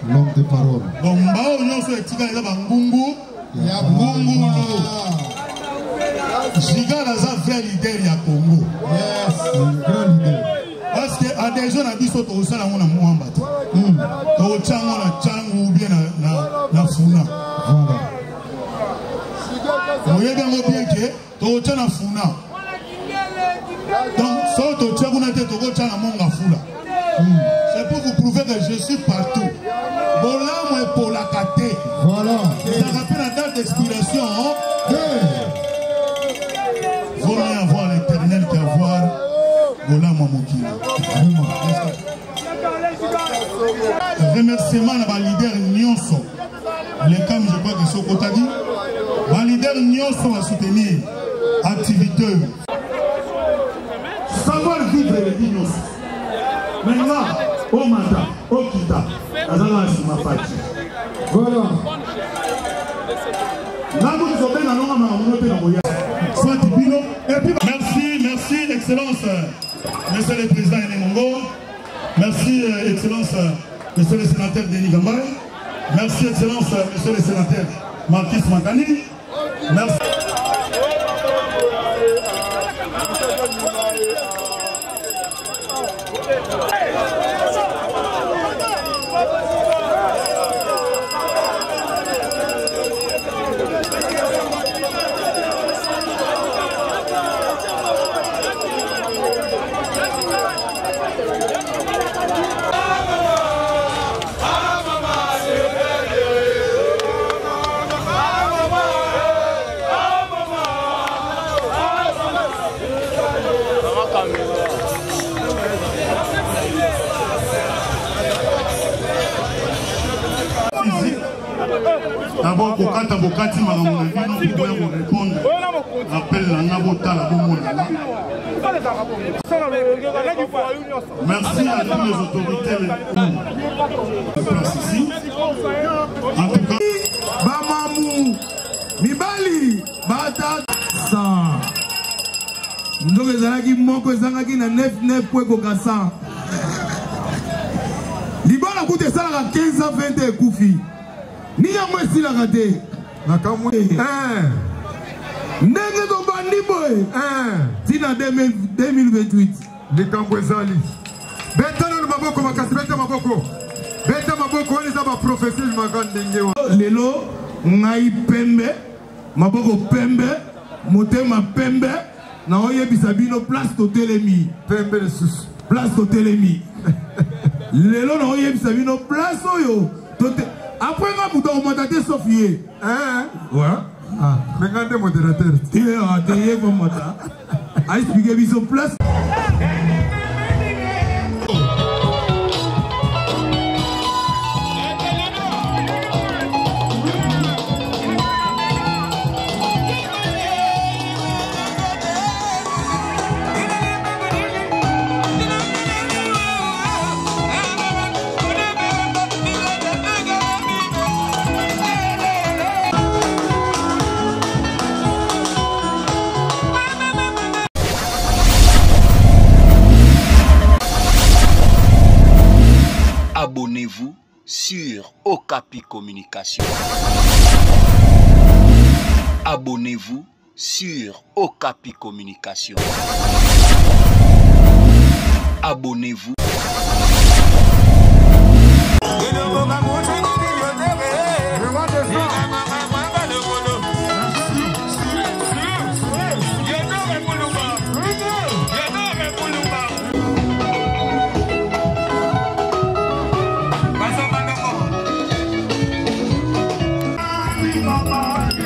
l'homme de parole donc mbao nyonso etikala eza bangungu ya ngungulu Giga naza vrai leader ya Congo. Yes, grand leader. Parce que à des gens na biso to osala ngona muamba te. To chango na chango ou bien na funa. Moyeba ngo bien que to chana funa. Donc so to chango na te to go chana monga fula. C'est pour vous prouver que je suis partout. Bolamo et pour la kate. Voilà. Ça rappelle la date d'expiration. Vaut mieux avoir l'éternel qu'avoir Bolamo Mokina. Remerciement à ma leader Nyonso. Les camps, je crois que c'est au Kotadi. Ma leader Nyonso va soutenir activité. Savoir vivre le Nyonso. Maintenant, au Mata, au Kita, Azala Sima Fati. Voilà. Merci, Excellence, Monsieur le Président Enemongo. Merci, Excellence, Monsieur le Sénateur Denis Gambay. Merci, Excellence, Monsieur le Sénateur Marquis Makani. Merci. D'abord, pour quand Bokati m'a répondre, appelle la Nabota la Bomona. Merci à toutes les autorités de place ici. En tout cas, Bamamou, Mibali, Bata, ça. Nous avons moko zangaki na 9 points kokasa. Libala coûte ça à 15 à 20 koufi. Ni ya mwesi la kate. Nakamwe. Ndenge to bandi boy. Tina 2028. Likambo ezali. Betana no maboko makasi beta maboko. Beta maboko wali za ba professeur magandenge wa. Lelo ngai pembe, maboko pembe, motema pembe. Na oye bisabino place totelemi. Pembe le sus. Place totelemi. Lelo na oye bisabino place oyo. Après, on va vous donner Sophie. Hein? Ouais. Ah, regardez modérateur. Tu es comme moi. I expliqué mis en place. Abonnez-vous sur Okapi Communication. Abonnez-vous sur Okapi Communication. Abonnez-vous. Bye.